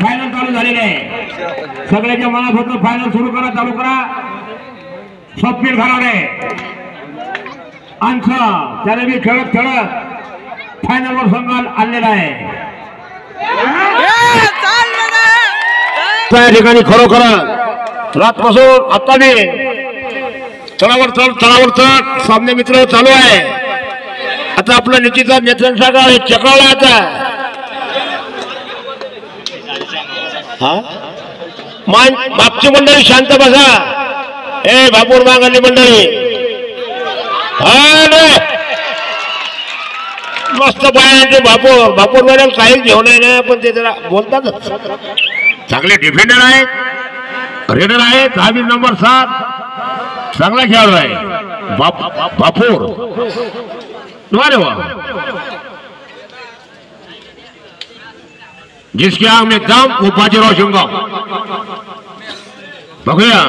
Final चालू झालेले आहे। सगळ्यांच्या मनात होतं फायनल सुरू करा, चालू करा, स्वप्नील घराणे आमचा त्याने बी खेळत खेळत फायनलवर संघ आणलेला आहे। त्या ठिकाणी खरोखर रातपासून आता बी चढावर चढ सामने मित्र चालू आहे। आता आपला निश्चितच नेत्यांचा हे चक्रावला आता मागची मंडळी शांत बसा। ए बापूर मागली मंडळी मस्त पाय बापूर मॅडम काहीच घेऊन नाही, पण ते जरा बोलतात। चांगले डिफेंडर आहेत, रेडर आहेत, 10 नंबर 7 चांगला खेळाडू आहे बापूर। अरे वाह, जिसके आंख में दम वो बाजीराव शिंगाव। बघूया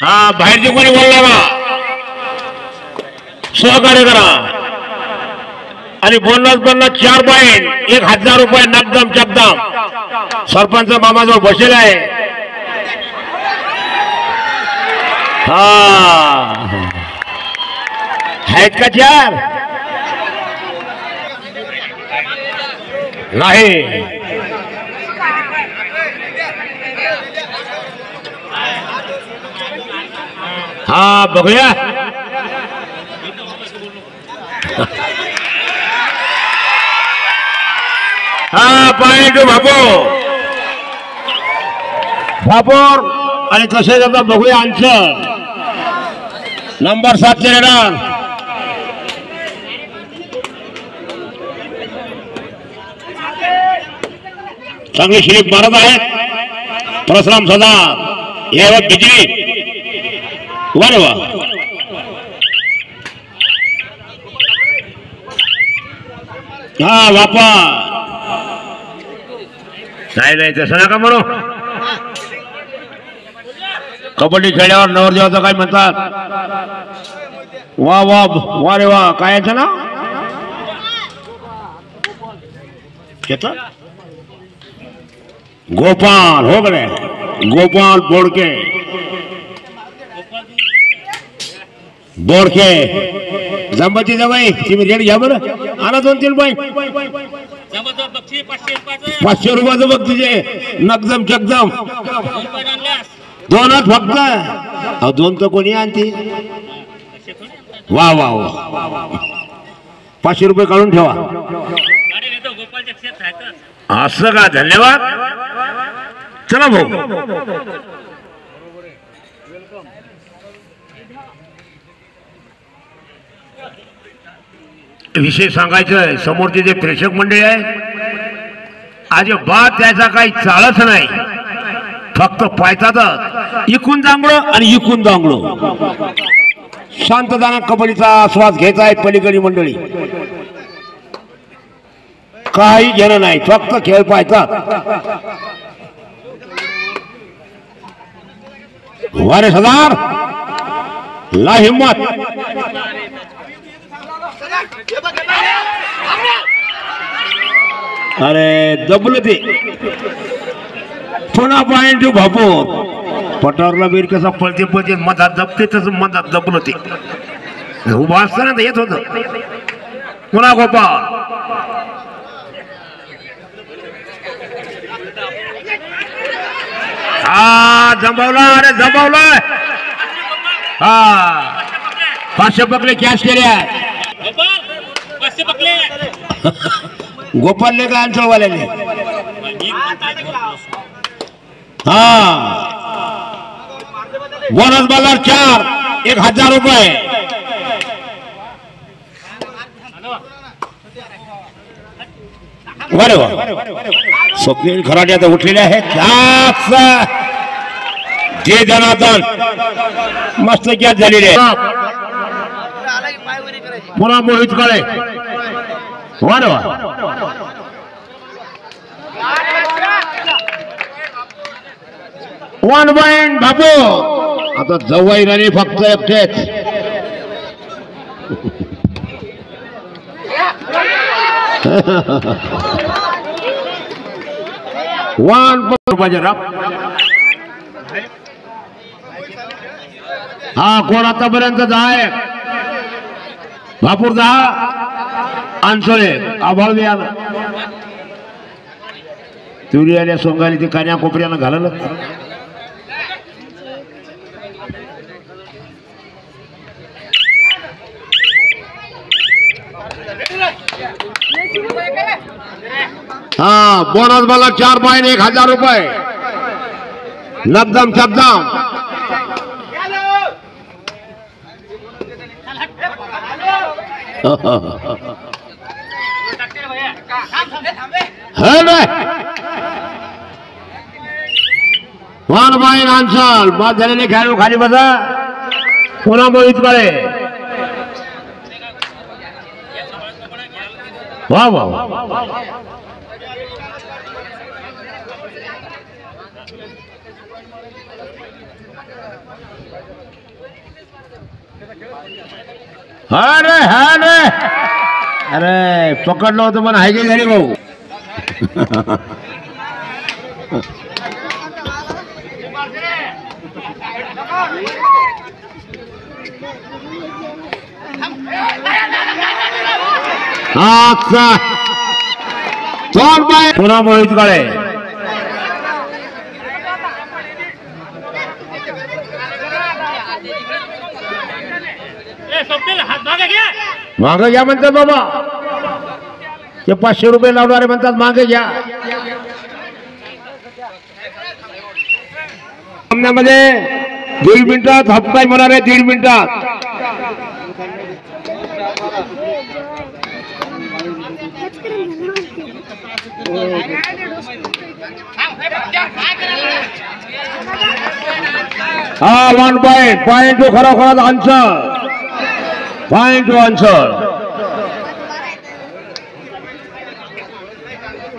हा बाहेरचे कोणी बोलला बा सहकार्य करा आणि बोनस 4 पॉइंट 1000 रुपये नगदम चकदम सरपंच मामाजवळ बसेल आहे। हा आहेत का 4 नाही? हा बघूया हा पॉइंट भापूर आणि कसे जातात बघूया। आन्सर नंबर 7 चे रेडर चांगली शिरीप मारत आहेत परशुराम सदा यावर बिजली। वा हा बापा नाही तसं नका म्हणू। कबड्डी खेळल्यावर नवरदेवाचं काय म्हणतात? वा वा वा रे वा, काय याचं ना गोपाल, हो गए गोपाल बोडके जमती जमाई तुम्ही रेट घ्या बरं। आला 2-3 पॉईंट 500 रुपयाचं बघ तुझे नगदम चकदम 2च फक्त। 2 तर कोणी आणते? वा वा वा, 500 रुपये काढून ठेवा। असं का? धन्यवाद। चला भाऊ विषय सांगायचं, समोरचे जे प्रेक्षक मंडळी आहे अजिबात त्याचा काही चालच नाही, फक्त पायतात इकून दांगडो आणि इकून दांगडो। शांतताना कबड्डीचा आस्वाद घ्यायचा आहे पलीकडील मंडळी, काही घेणं नाही, फक्त खेळ पाहतात। वारे सरदार ला हिम्मत। अरे दबलं ते पुन्हा पॉइंट भापूर पटावरला बीर कसा पळते मधात दबते तसं मधात दबलं ते उभा असताना येत होत। पुन्हा गोपाळ हा जमवला, अरे जमवला। हा 500 पकडले कॅश केल्या गोपालने का अंचळवाल्याने। हा बोनस बॉलर 4 1000 रुपये। बरे वा, स्वप्नील खराटे आता उठलेले आहेत। जे जनार्दन मस्त कॅच झालेले आहे। पुन्हा मोहित काळे, वा वा 1 पॉइंट बापू। आता जवाई राणी फक्त एकटेच। रुपयाचे राप. हा कोण आतापर्यंत 10 भापूर 10 अनसोळे आभाळ आला. तुरी आल्या सोंगाली ती कान्या कोपऱ्यानं घाललं. हा बोनस मला 4 पॉइंट 1000 रुपये. नबदम शब्दम वन बाय आन्सर. बाद झालेले खेळाडू खाली बसा. पुन्हा मोहित काळे. वा वा अरे अरे अरे पकडलं होतं पण हायगे झाली भाऊ. पुन्हा मोहित काळे. मागे घ्या म्हणतात बाबा. ते 500 रुपये लावणारे म्हणतात मागे घ्या. सामन्यामध्ये 1.5 मिनिटात हाफ टाइम होणार आहे. 1.5 मिनिटात हा 1 पॉइंट टू खरोखरच आन्सर. Point two answer.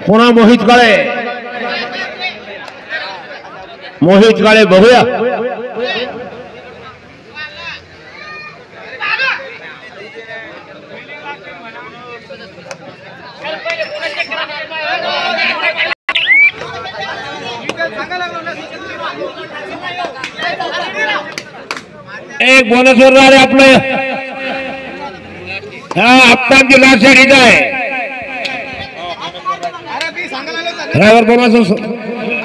पुन्हा मोहित काळे. मोहित काळे बघूया. एक बोनस वर राहिले आपलं. हा हप्त्यांची लास्ट इथं आहे. Driver bonus.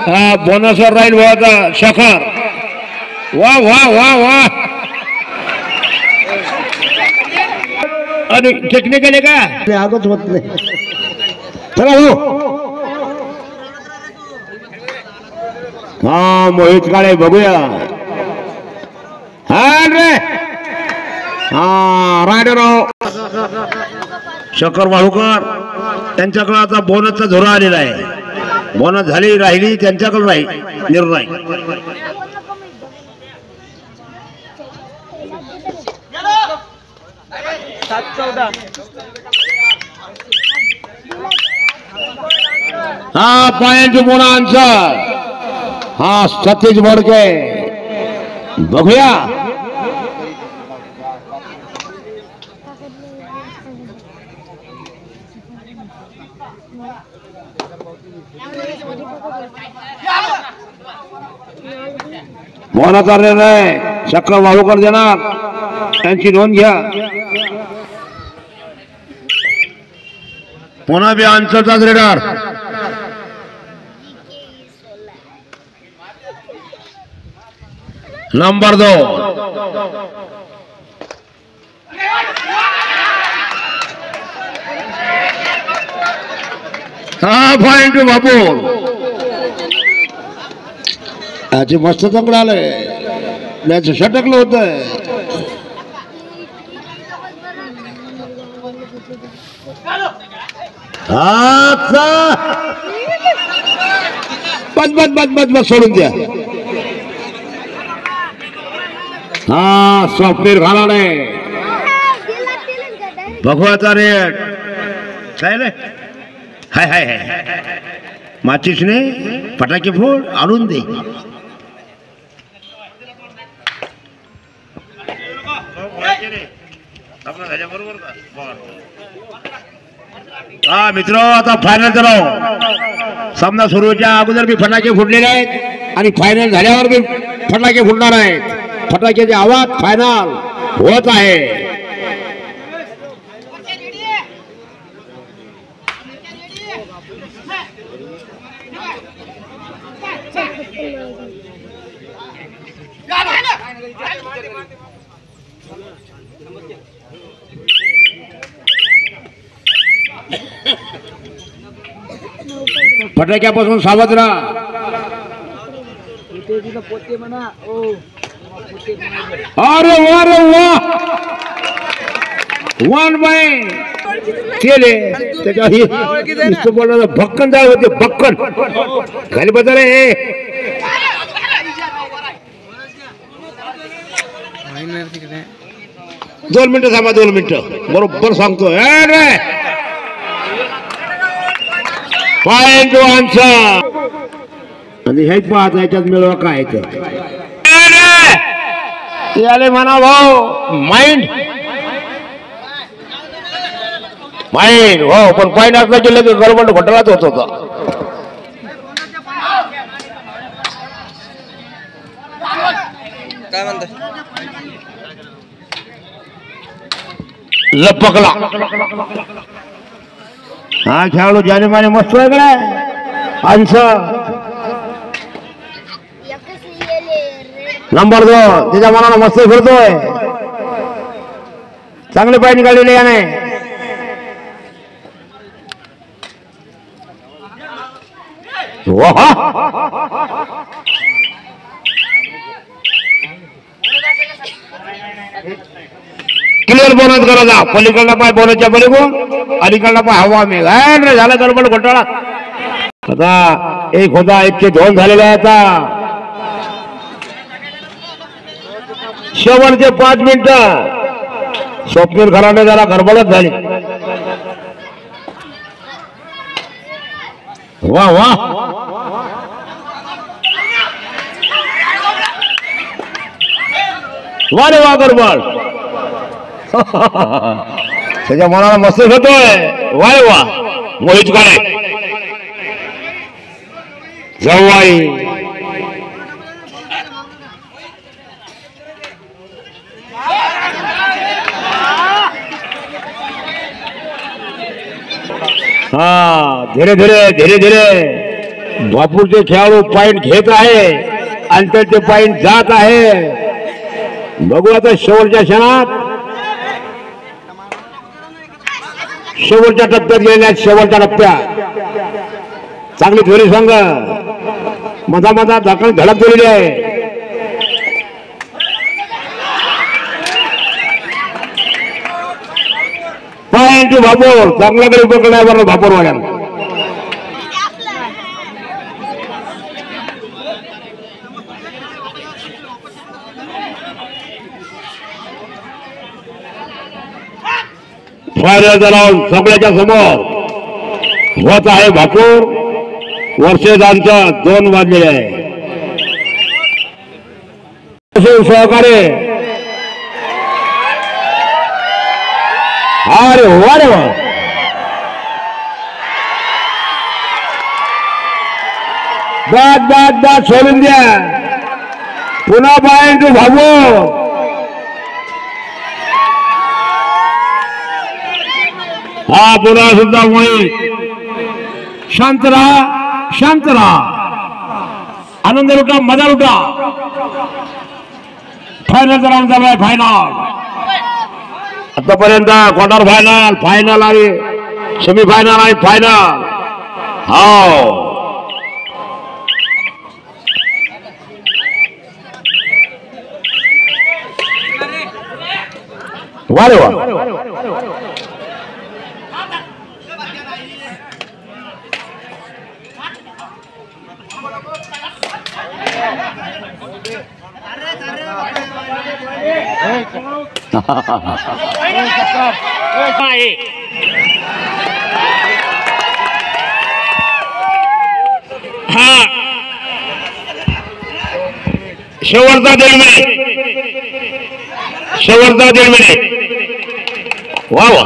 हा बोनस वर राहील आता शेखर. वा वा वा वा. आणि टेक्निकल आहे का आगच होत नाही. चला हो. हा मोहित काळे बघूया. हा रायडर शकर वाळूकर त्यांच्याकडे आता बोनसचा झोरा आलेला आहे. बोनस झाली राहिली त्यांच्याकडे राहील निर्णय. हा पॉइंट मोना आन्सर. हा सतीश बडके बघूया. बोनस आलेला आहे. चक्र वाळूकर देणार. त्यांची नोंद घ्या. पुन्हा बी आन्सरचाच रेडर. नंबर 2. हा पॉइंट टू बापूर. आज मस्त चांगलं आलंय. मॅच षटकलं होत. बस बस बस बस बस सोडून द्या. हा स्वप्नील घालाने भगवाचा रेट चालेल. हाय हाय हाय माचिसने फटाके फोड आणून दे. हा मित्र आता फायनल चलाव. सामना सुरूच्या अगोदर बी फटाके फुटलेले आहेत आणि फायनल झाल्यावर बी फटाके फुटणार आहेत. फटाक्याचे आवाज फायनल होत आहे. फटाक्यापासून सावध राहा. अरे वा रे वा, वन बाय केले त्याच्या बोलला भक्कन जाय होते. भक्कन खाली बदल रे. 2 मिनिटं थांबा, 2 मिनिटं बरोबर सांगतो. Point answer. आणि हे पाहत याच्यात मिळवा काय ते आले म्हणा भाऊ. माइंड माइंड हो, पण पॉइंट असला की लगेच गडबड घोटाळाच होत होता. काय म्हणता लपकला हा खेळाडू ज्याने माने मस्त वेगळा नंबर 2 त्याच्या मनाला मस्त फिरतोय. चांगले पॉईंट काढलेले याने. क्लिअर बोनस करा जा. पलीकडला पाय बोनसच्या पलीकडून, अलीकडला पाय हवा मेघ झाला गडबड घोटाळा. आता 1 होता 1 चे 2 झालेले आहे. आता शेवटचे 5 मिनिटं स्वप्नील घराने जरा गडबडच झाली. वा वा, वा रे वा गडबड. त्याच्या मनाला मस्त होतोय. वा रे वा, मोहित काळे जवाई. हा धीरे धीरे बापूरचे खेळाडू पॉइंट घेत आहे आणि त्याचे पॉइंट जात आहे. बघू आता शेवटच्या क्षणात, शेवटच्या टप्प्यात गेलेल्या आहेत. शेवटच्या टप्प्यात चांगली धोरी संघ मधा दाखल धडक दिलेली आहे. पॉइंट भापूर चांगला गडी पकडलाय बरोबर भापूर वाड्याला. फायनल राऊंड सगळ्याच्या समोर होत आहे. भापूर वर्षेदांचा 2 वाजलेले आहे. सहकार्य अरे वा रे वा, बाद सोडून द्या. पुन्हा पॉइंट भाऊ. हा पुन्हा सुद्धा मोहित. शांत राहा, आनंद लुटा, मजा लुटा. फायनल राऊंड झालाय. फायनल आतापर्यंत क्वार्टर फायनल आणि सेमीफायनल आणि फायनल. हो वा रे वा. शेवटचा 1.5 मिनिट. वा वा,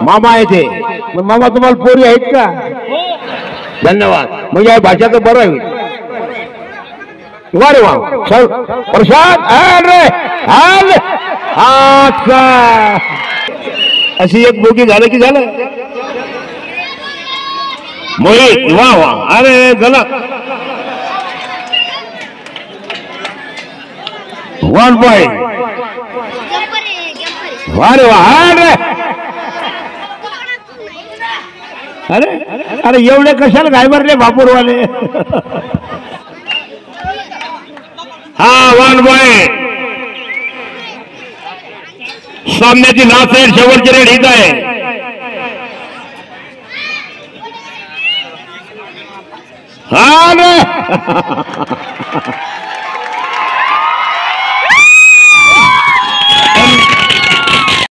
मामा आहे ते. मग मामा तुम्हाला पोरी आहेत का? धन्यवाद. म्हणजे या भाषाचं बरं आहे. वा रे वा चल प्रसाद अरे आल अच्छा अशी एक बोगी झालं की झालं. मोहित वा वा अरे झालं. 1 पॉइंट. वा रे वा अरे अरे अरे एवढे कशाला घाबरले बापूरवाले. हा 1 पॉइंट. सामन्याची लास्ट साईड शेवटची रेड हीच आहे. हा